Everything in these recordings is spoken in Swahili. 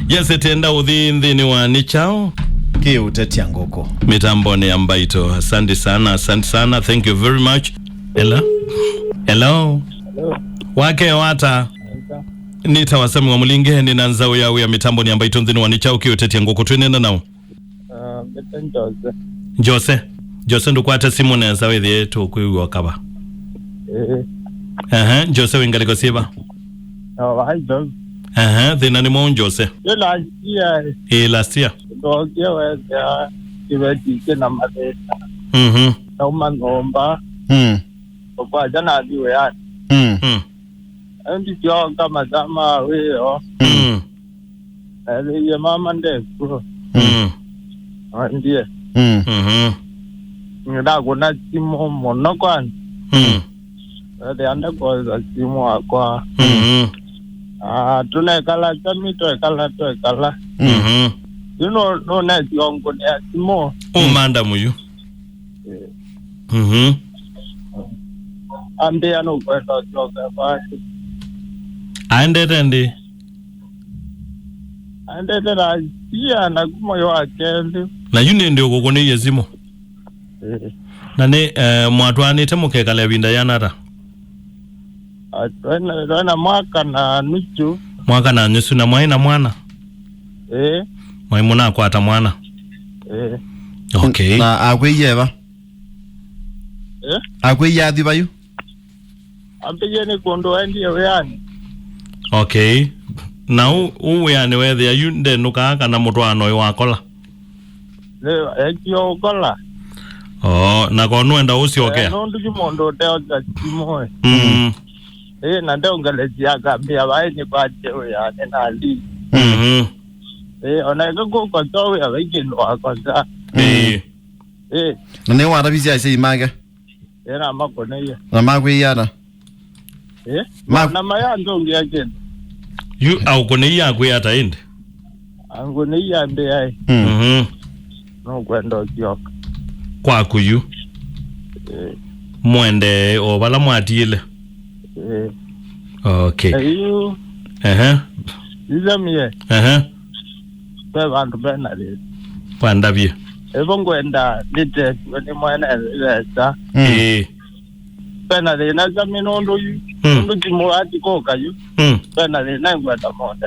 Yes, etenda udhi wa nichao Kiuteti Ngoko mitamboni ya Mbaito. Asante sana, thank you very much. Hello. Wake wata nita wasemi wa mulinge ni nanzao ya mitamboni ya Mbaito ndhini wa nichao kiuteti Ngoko. Tuenenda nao Jose ndukwata simu na zawe the yetu kuyu wakaba Jose wingaliko siba hi Jose dhina ni mwon Jose last year Dogia weza kiwetike na madesa na umangomba kwa jana diwe ya ndi kyo kama zama weo ya mama ndefu ndiye nda kuna simu mono kwani anda kwa simu akwa tunekala chamito ekala no na yongo ne asimo manda muyu ambe ano kwenda joga basi ande la pia na kumoyo akende na yune ndio kokone yezimo nane mwatwane temuke kala winda yanara atwana mwaka na nusu na mwaina mwana mwaimuna kwata mwana okay na agweyeba agweyathi bayu ampejeni kondo ndiye yani okay na u yani wethe ayunde nukaka na mutwano wakola ekyo kola na konwenda ucio okay no ndu kimondo teo tsimo na ndio ngalesia kabia baini bache ya na ali ona ko to ya wikilwa kwanza na ne wada bisi ai maga era makone ya na magweyana na maya ndo ngiaje you au kone ya kuyata inde angone ya mbe ai no kwenda kyo kwa kuyu mwende obala mwatile okay ayu izamie kwa bantu benale kwandabye ebongwenda lite ni mwana lesa benale na zamino ndo yu ndo timuati koka yu benale na ngwenda monde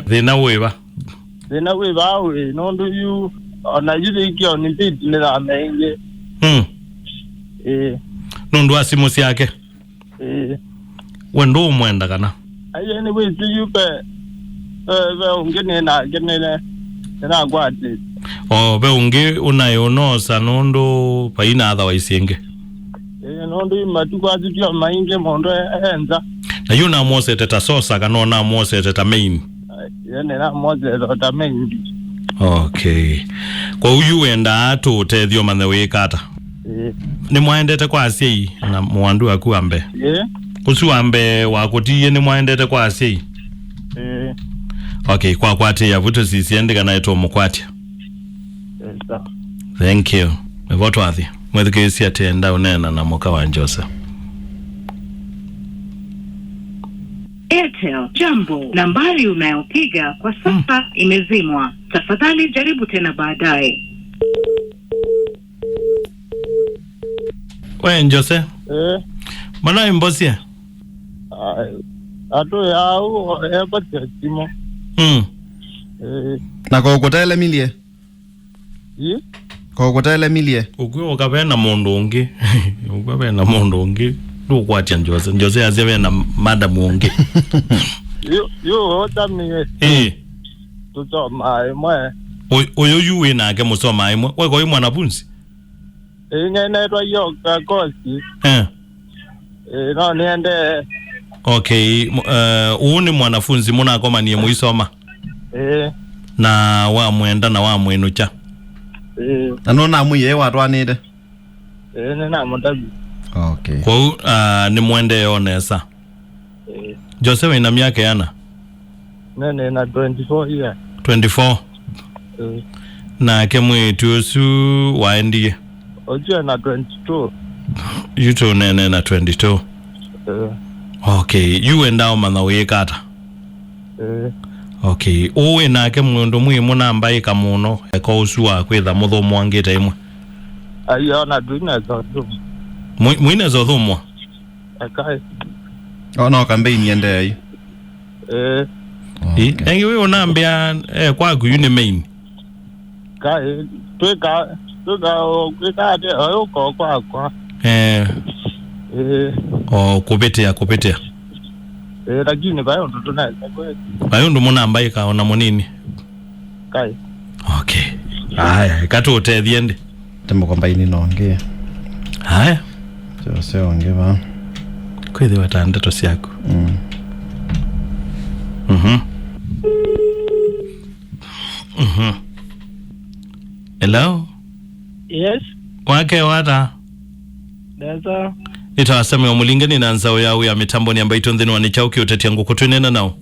thina weba we no ndo yu ona yiri kyo ni piti ni la menge nundu asimu yake wendo mwenda kana ayeni we see you be ungene na genele na kwati be unge unayo no sanondo paina otherwise yenge nondo matuko atio mainge mondo enza na yuna mose teta sosa kana na mose teta main yene na mose teta main okay kwa uyu wenda atu tethio mane wikata ni mwaendete kwa asie na mwandu akuambe kusuambe wakutie ni mwaendete kwa asie okay kwa kwate ya vuto sisiendeka na eto mukwatia thank you mevoto athi mwethikesi atenda unena na moka wa Jose Airtel jambo nambari unayopiga kwa sasa imezimwa tafadhali jaribu tena baadaye Jose mana imbosia ato yao epate timo na kokotele milie kokotele milie ukwe ukapenda mundu ungi ukapenda mundu ungi ndukwatya Jose azebe na madam ungi yo otamie tusoma imwe oyo yuwe nake musoma imwe weko imwe mwanafunzi ngene to yoga kosi no niende okay uni mwanafunzi muna koma ni muisoma na wa mwenda na wa mwenucha na nona muye watwanide na mutabi okay kwa ni mwende yonesa Jose wina miaka yana nene na 24 years 24 na kemwe tuosu waendie oje na 22 yuto nene na 22 okay you and down man we kata Okay, uwe nake mundu mwimu namba ikamuno eko usua kwitha muthumu angite imwe. Ayona duina zozo. Mwine zothumwa. Akai. No campaign yende ai. Engi we unambia kwa ku uni main. Kai tweka ate ayo kwa. Kupitia. Lakini bayo ndo tunaweza kweli. Bayo ndo munamba ikaona munini. Kai. Okay. Haya, ikatutethie ndi. Tembo campaign nonge. Haya. Se onge ba. Kwithe watandeto ciaku. Hello? Yes. Wake wata? Neza. Itawaseme omulingani na nzao yao ya mitambo ni ambayo itonthini wanichauki uteti yangu kutwinena nao.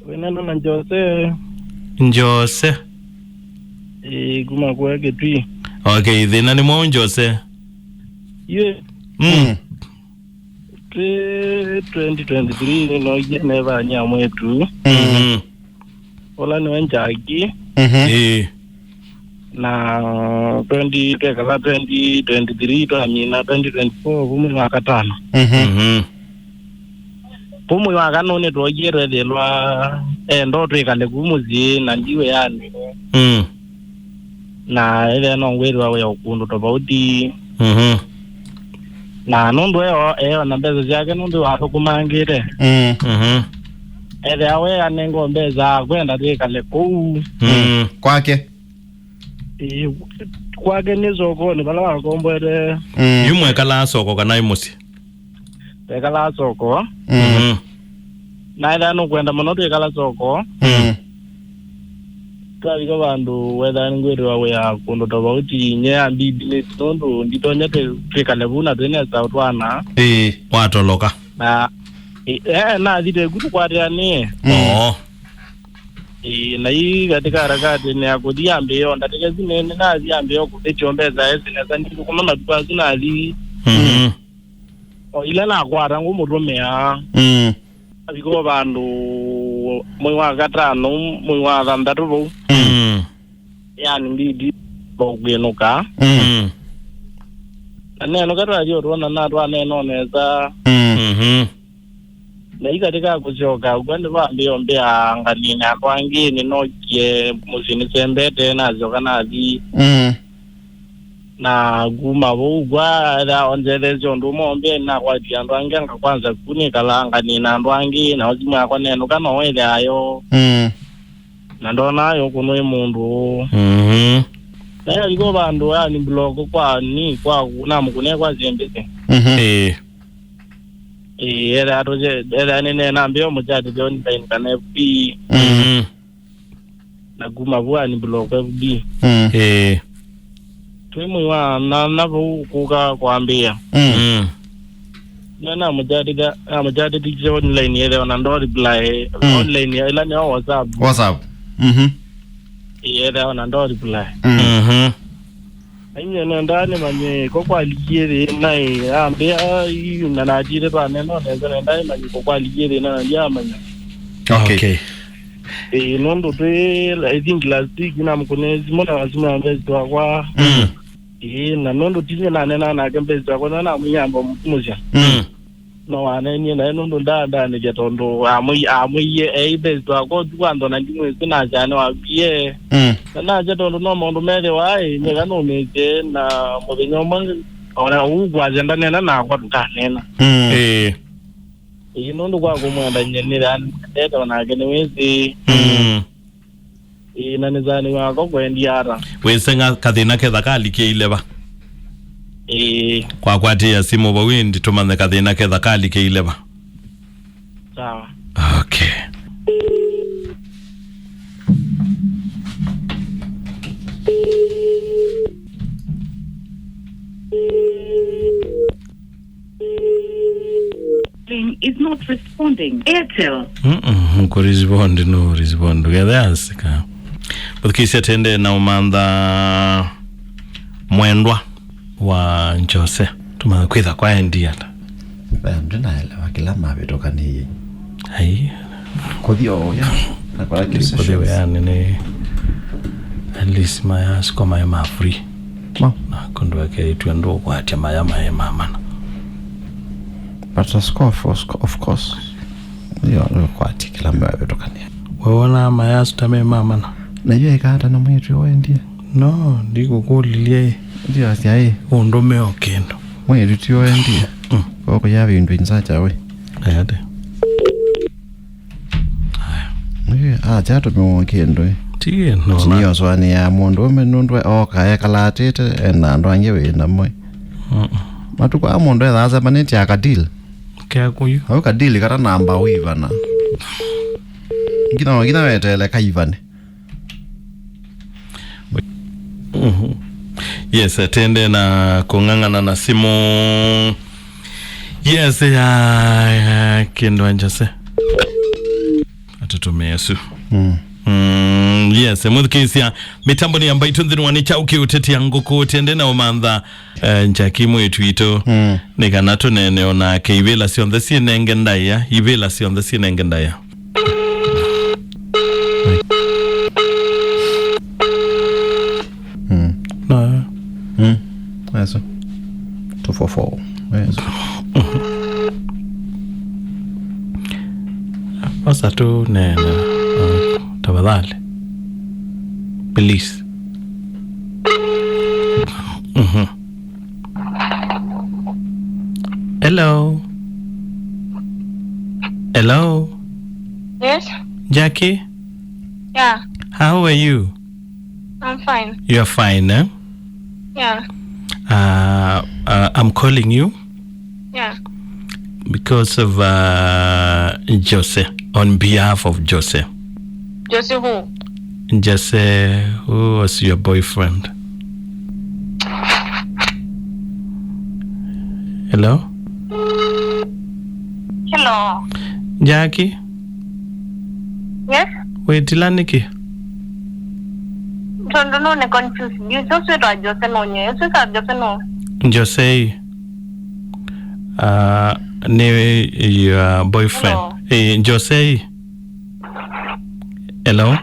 Wenena na Jose. Njose? Kuma kwake tui. Okay, thina ni mwao Njose? Yeah. 2023 no neva nyamwetu. Ola ni wenjaki. Na 2023 to amina 2024 kumwe wakatano. Kumwe wakanone to yere delwa ndo twekale kumuzi na ndiwe yani. Na ile no ngwirwa we ukundu tofauti. Na nondo na mbeza zake nondo wapo kumangire. Ele awe anengo mbeza kwenda twekale ku. Kwake kwake nizoko ni bala wakombwere yumwe kala soko kana imusi kala soko na ila no kwenda muno kala soko kabiko bandu whether ngwiri wawe ya kundo tofauti nye ambibi nondo nditonya tekale buna tene sautwana watoloka na dite gutu kwariani na hii katika harakati ni ya kudiambia ndateke zine na ziambia kutechombeza ezineza ndiko kumama tupazi na ali ile na kwara ngumurumea abiko bandu mwe wa gatano mwe wa thandatu bo yani mbidi bogwenuka neno katwa jo rona na rwa neno neza na ikatika kuchoka ugande bambio mbea nganina kwangi ninokie musini sembete nazo kanazi na guma bugwa da onjelezo ndumo mbe na kwati andwange nga kwanza kuni kalanga nina ndwangi na ozima kwa neno kana wele ayo na ndona yo kuno mundu na yaliko bandu yani blog kwa ni kwa na mukune kwa zembete era atoje era nene nambio mujadi joni bain kana FB na guma bwa ni blog FB tumu wa na kuka kwambia na mujadi dije online ile na ndo reply online ile ni WhatsApp ile na ndo reply Ayo ndani manye kwa ligere nai ambe ayu na najire ba neno neza ndani manye kwa ligere na ya manye. Okay. Nondo te I think last week na mkonezi mona lazima ambezi kwa na nondo tije na nena na kembezi kwa na muyambo mumuja. No aneni na nondo ndanda ne jetondo amuye bezi kwa kwando na ndimwe sina jana wa pie. Na jetondo no mondo mele wai nyega no meje na mobenyo mang ora ugwa jenda nena na kwa tukanena. Nondo kwa kumwanda nyenira ndeto na genewezi. Na nizani wako kwendiara. Wesenga kathina ketha kalike ileba. Kwa kwatia simu bawindi tumane kathina ketha kalike ileba. Sawa. Okay. Is not responding. Airtel. Ku respond gedasika. Butkisi atende na umanda mwendwa wa Njose tuma kwitha kwa endiata bambe na ile wakila mabe tokani ai kodhio ya Kwa Kilipo yani ni at least mayas kama ya free. Ma. Na kondo yake tuendo kwa atia mayama mama. But of course. Yo kwa atia kila mbawe tokania. Waona mayas tame mama na. Najua ikata na mwetu wendia. No, ndiko kulilie. Ndio asiae. Undome okendo. Mwetu tio wendia. Kwa yavi ndwinzacha we. Ayade. Chato mwokendo. Tie no. Niyo swani ya mundu menundwe kaya kalatete ena ndo angewe na mwe. Matuko amundu ethaza maneti akadil. Kaya kuyu. Au kadili kata namba wivana. Ngina wetele kaivane. Yes, atende na kungangana na simu. Yes, ya kendo anjase. Atutume Yesu. Yes, muthikisia mitambo ni ambayo tunthini wanicha ukiuteti yanguku tende na umantha njaki mwetu ito nikanato nene ona ke ivela sionde sinenge ndaya ivela sionde sinenge ndaya no Eso 244 eso pasa tu nene tafadhali please. Hello. Yes? Jackie? Yeah, How are you? I'm fine. You're fine, eh? Yeah, I'm calling you yeah. because of Jose, on behalf of Jose. Josie who? Jose, who was your boyfriend? Hello? Hello. Jackie? Yes? Wait, Tilaniki? Don't know, I'm confused. You just said Jose no. You just said Jose no. Jose, your boyfriend. Hello. Hey, Jose. Hello?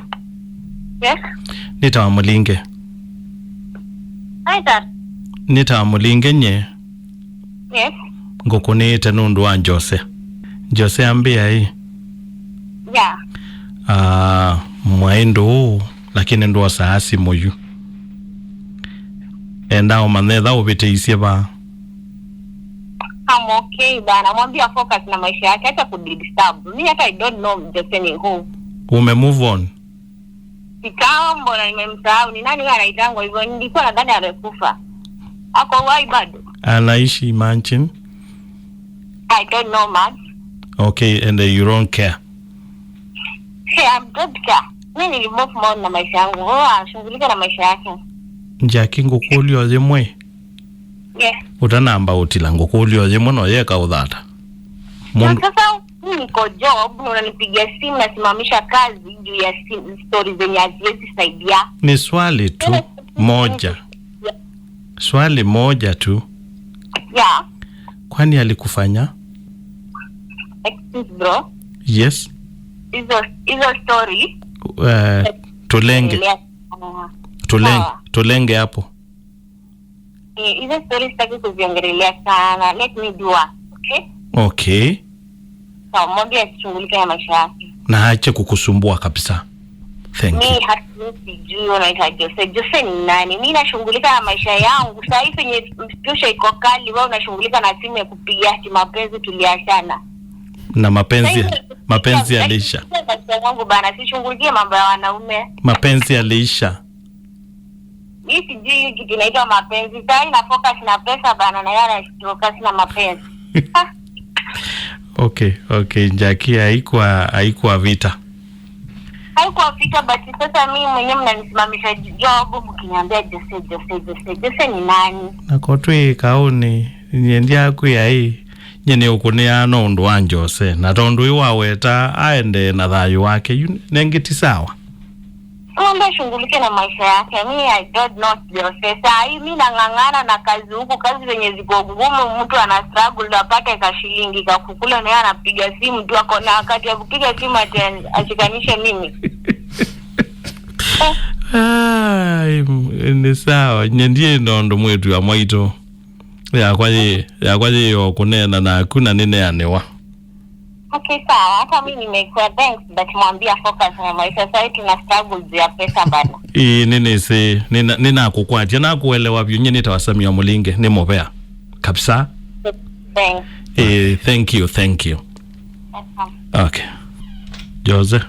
Yes? Nita mulinge. Hi, Dad. Nita mulinge nye. Yes? Ngokone tenundu wa Jose. Jose ambia hii. Yeah. Mwendo lakini ndo saasi moyu. Enda omanetha ubite isi ba. I'm okay, bana. Mwambia focus na maisha yake, acha kudisturb. Mimi hata I don't know Jose ni who. Ume move on. Kitambo na nimemsahau. Ni nani anaitangwa hivyo? Nilikuwa nadhani amekufa. Ako wai bado? Anaishi Manchin. I don't know much. Okay, and you don't care. Hey, I'm good care. Mimi nilimove on na maisha yangu. Anashughulika na maisha yake. Jackie ngokulio zimwe. Yes. Utanamba utila ngokulio zimwe no yeka udhata. Sasa niko job na unanipigia simu nasimamisha kazi juu ya stories zenye haziwezi saidia. Ni swali tu moja. Swali moja tu. Yeah. Kwani alikufanya? Excuse bro. Yes. Hizo story. Tulenge hapo. Hizo stories sitaki kuziongelea sana. Let me do work, okay? Okay. So, mwambie asishughulike na maisha yake. Na haache kukusumbua kabisa. Thank you. Mimi sijui unaita Jose. Jose ni nani? Mimi nashughulika na maisha yangu. Sasa hivi yenye mstusha iko kali, wewe unashughulika na simu ya kupigia mapenzi tuliachana. Na mapenzi yaliisha. Wangu bana, sishughulikie mambo ya wanaume. Mapenzi yaliisha. Mimi sijui kitu inaitwa mapenzi. Sasa ina focus na pesa bana, na yeye anafocus na mapenzi. Okay, Jackie haikuwa vita. Haikuwa vita, but sasa mimi mwenyewe mnanisimamisha job mkiniambia Jose ni nani? Na kotwe kaoni nyendia ku yai nyene ukunia no ndo wa Jose na tondu iwaweta aende na thayu wake nengiti sawa. mwambie shughulike na maisha yake. Mimi I don't know Jose. Sasa mimi nang'ang'ana na kazi huku, kazi zenye ziko ngumu, mtu ana struggle apate ka shilingi kakukula, na yeye anapiga simu tu, ako na wakati ya kupiga simu ashikanishe mimi. Ni sawa, nyendie ndondo mwetu ya mwaito ya kwaje yo kunena na hakuna nene anewa. Okay, sawa, hata mimi nimekuwa thanks, but mwambia focus na maisha. Sasa tuna struggle ya pesa bana. Nene se nina kukwaje na kuelewa byo nyene tawasamia mulinge ni mobea kabisa. Thanks. Thank you. Okay. Jose.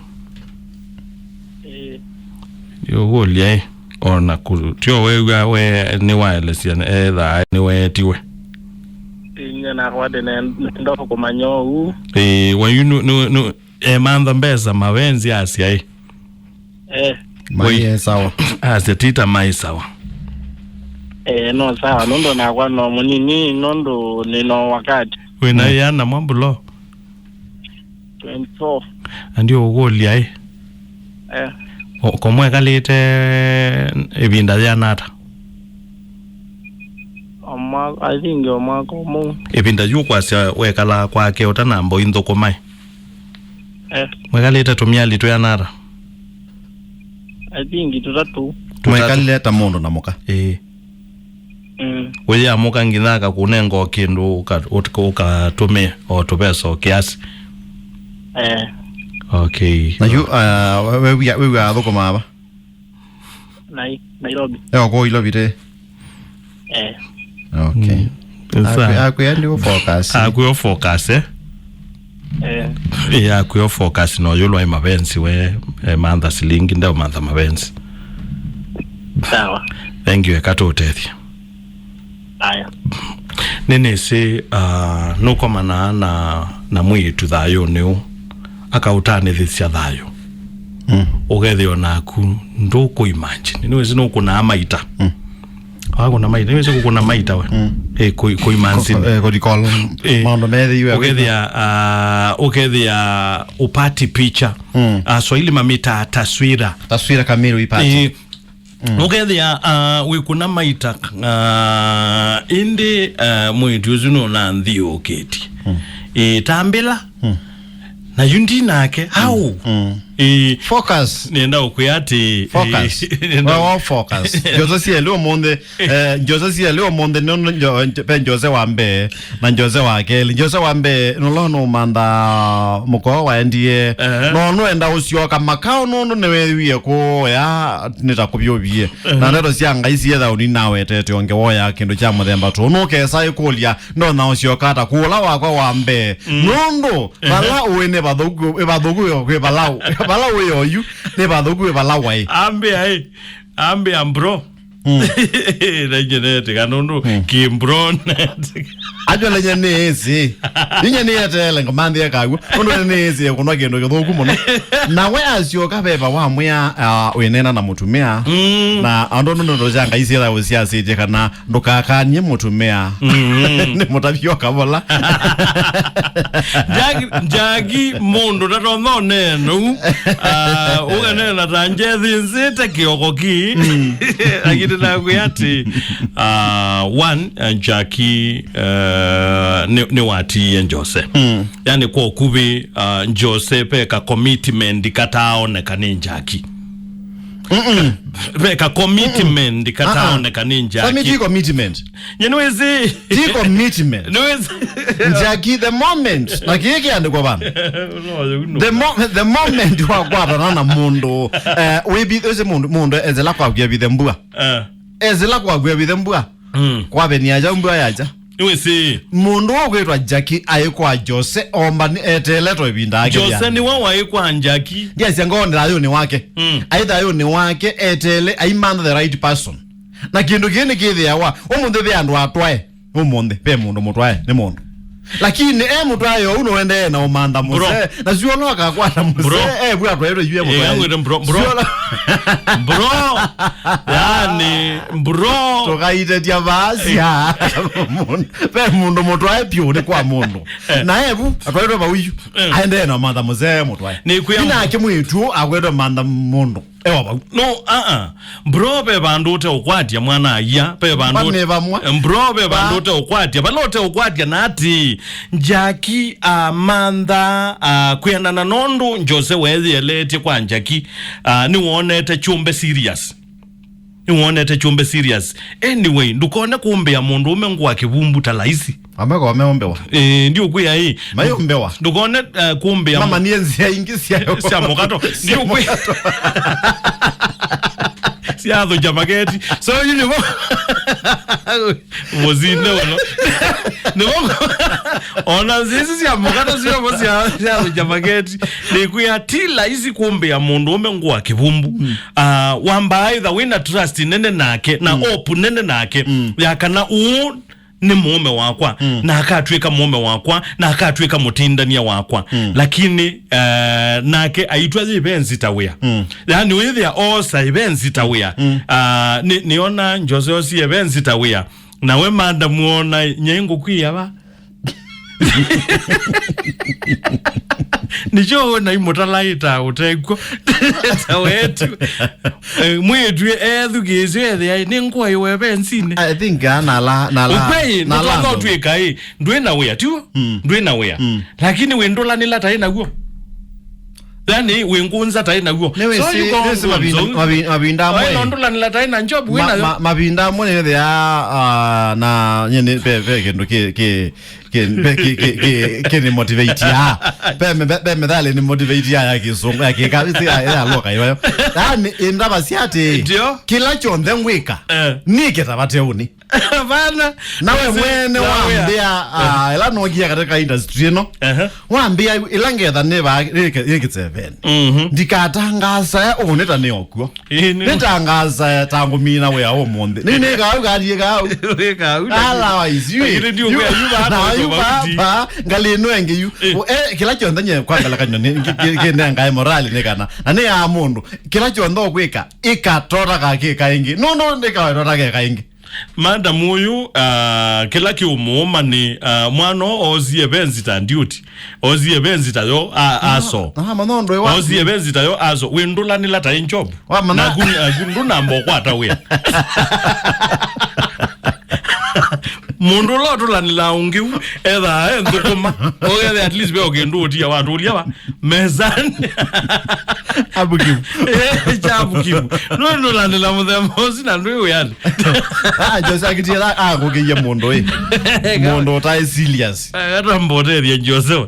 Yo wolia ona kutio we ni wireless ya either ni we tiwe. Na kwade ndo kumanyo u. When you no manda mbeza mawenzi asia mai sawa ase tita mai sawa no sawa nondo na kwa no munini nondo nino wakati wena yana mambulo 24 andio wolia komwe kalite ebinda ya nata I think oma komo ebinda yukwasya wekala kwake utanambo indoko mai mwekalite tumyali to ya nata I think tutatu mwekaleta mundu na muka weya muka nginaka kunengo kindu uka tume o tubeso kiasi okay na you we are thoko maba Nairobi ko ilobite okay akuyandi focus akuyo focus akuyo focus no yolwa imabensi we manda silingi ndio manda mabensi sawa thank you ekatotethi aya nene se no komana na mwitu thayo niu akautane thisia thayo ugethio naku nduko imagine niwe sino kuna maita wako na maita niwe sino kuna maita we ko imanzini ko dikol mondo mede iwe ugethia upati picha Swahili mamita taswira kamili ipati ugethia we kuna maita indi mwitu zino na nthio keti tambila na yundi nake how focus nenda ukuyati focus focus Jose leo monde no Jose wambe na Jose wake Jose wambe no manda muko waendie no enda usioka makao no newe ko ya nitakubyobiye na ndo sianga isi yetha uni nawe tete onge woya kindu cha muthemba to no kesa ikulia no na usioka ta kula wakwa wambe nondo bala uene badhugu yo kwe balau yo you never do go balawai ambe ambro na genete kanono kimbron ajo lenye nezi ninye ni yatele ngomandi yakagu ono nezi kunwa gendo githuku muno na we asio kabeba wa mwa wenena na mutumia na ando ndo janga isi ya usia sije kana ndukakanye mutumia ni mutabio kabola jagi mondo na no neno uganena tanjethi nzite kiokoki akiti na kuyati one Jackie ni wati Jose yani kwa kubi Jose peka commitment kataoneka ni Jackie peka commitment kataoneka ni Jackie commitment yenwezi commitment nwezi Jackie the moment nakiki andiko bana the moment wa kwata na mundu we be ese mundu ezela kwa gya bidembua ezela kwa gya bidembua kwa beni aja mbua yaja nwezi mundu ogwetwa Jackie ayikwa Jose omba ni etele to ibinda ake Jose ni wa ayikwa Jackie yes ngondera yo ni wake aitha yo ni wake etele aimanda the right person na kindu kini kithi yawa omunde be andu atwae omunde pe mundu mutwae ni mundu lakini mtu ayo unoende na umanda muse na sio no akakwata muse bwa twero yue mtu bro yani bro tokaite tia vasia mundu mtu ayo pio ni kwa mundu na ebu atwero ba uyu aende na umanda muse mtu ayo ina akimwitu agwedo manda mundu no bro be bandote okwatia mwana aya pe bandote bro be bandote okwatia balote okwatia nati njaki amanda kwenda na nondu njose wezi elete kwa njaki ni wonete chumbe serious anyway ndukone kumbe ya mundu umengwa kibumbu talaisi ameko wameombewa ndio kuya hii mayombewa ndukone kumbe ya mama nienzi ingisia sia mokato ndio kuya siado jamageti so you know mozine ono no ona sisi sia mokato sio siado jamageti ni kuya tila hizi kumbe ya mundu umengwa kibumbu wamba either wina trust nene nake na opu nene nake yakana ni mume wakwa na akatweka mume wakwa na akatweka mutindania wakwa lakini nake aitwa zibenzi tawia yani with ya osa ibenzi tawia niona njose osi ibenzi tawia na we manda muona nyengo kwiyaba nicho na imotalaita uteko tawetu mwetu edugeze ede ninko iwe bensine I think na ukwe na tweka ndwena we atu ndwena we lakini wendola nila taina guo yani wengunza taina guo so you go mabinda mwe wendola nila taina njobu wena mabinda mwe ne ya na nyene pe kendo ke ni motivate ya pe me dale ni motivate ya kizungu ya kikabisi ya loka yo yani indaba siate kila chonde ngwika nike tabateuni bana nawe mwene waambia ila nogia katika industry no waambia ilangetha ne ba yekitsevene ndikatangaza oneta ne okuo nitangaza tangu mina we aho monde nini ga ala iziwe yuba ngalino engeyu kila chonde nye kwangala kanyoni kene ngai morali nekana ane ya mundu kila chonde okwika ikatora kaingi no ndikatora kaingi madam uyu kila kiumuoma ni mwano ozie benzita duty ozie benzita yo aso ozie benzita yo aso windula nila ta injob na gundu nambo kwata we mundu lotula nila ungiu edha ndukuma ogede at least be ogendu otia watu uliaba mezani abukimu chabukimu no landela muthemosi na ndu yani Jose akitira kugiye mundu mundu tai serious atamboteria Jose